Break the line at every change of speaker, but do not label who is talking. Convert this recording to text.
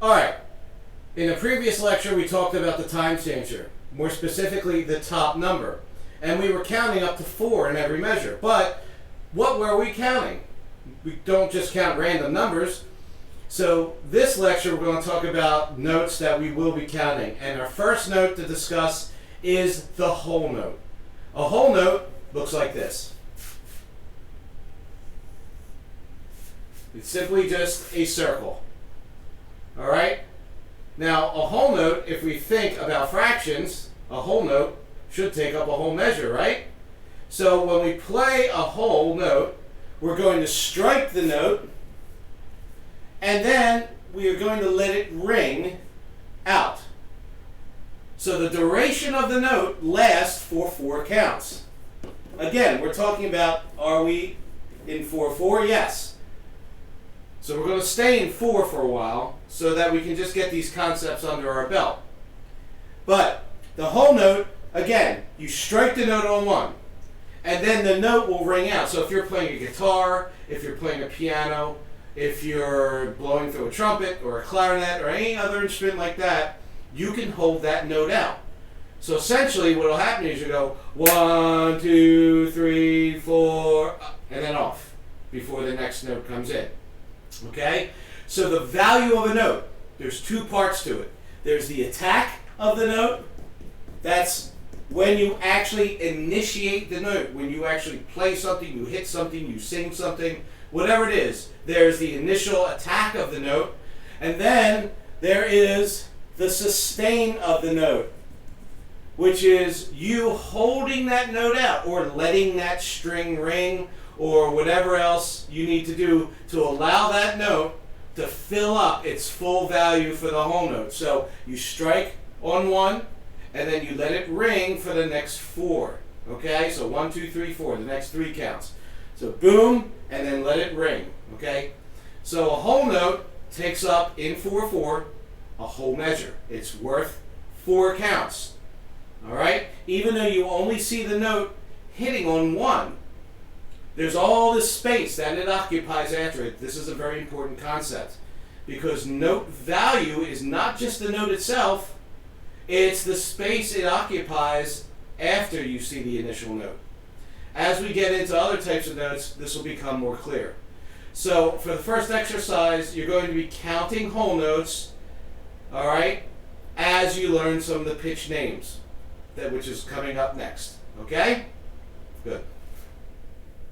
Alright, in the previous lecture we talked about the time changer, more specifically the top number. And we were counting up to 4 in every measure. But what were we counting? We don't just count random numbers. So this lecture we're going to talk about notes that we will be counting. And our first note to discuss is the whole note. A whole note looks like this. It's simply just a circle. Alright? Now, a whole note, if we think about fractions, a whole note should take up a whole measure, right? So when we play a whole note, we're going to strike the note, and then we are going to let it ring out. So the duration of the note lasts for 4 counts. Again, we're talking about, are we in 4/4? Yes. So we're going to stay in 4 for a while so that we can just get these concepts under our belt. But the whole note, again, you strike the note on 1, and then the note will ring out. So if you're playing a guitar, if you're playing a piano, if you're blowing through a trumpet or a clarinet or any other instrument like that, you can hold that note out. So essentially what will happen is you go 1, 2, 3, 4, and then off before the next note comes in. Okay? So the value of a note, there's 2 parts to it. There's the attack of the note. That's when you actually initiate the note, when you actually play something, you hit something, you sing something, whatever it is. There's the initial attack of the note. And then there is the sustain of the note, which is you holding that note out or letting that string ring or whatever else you need to do to allow that note to fill up its full value for the whole note. So you strike on 1, and then you let it ring for the next 4. Okay? So 1, 2, 3, 4, the next 3 counts. So boom, and then let it ring. Okay? So a whole note takes up in 4/4 a whole measure. It's worth 4 counts. Alright? Even though you only see the note hitting on 1, there's all this space that it occupies after it. This is a very important concept, because note value is not just the note itself, it's the space it occupies after you see the initial note. As we get into other types of notes, this will become more clear. So for the first exercise, you're going to be counting whole notes, all right, as you learn some of the pitch names, which is coming up next. Okay? Good.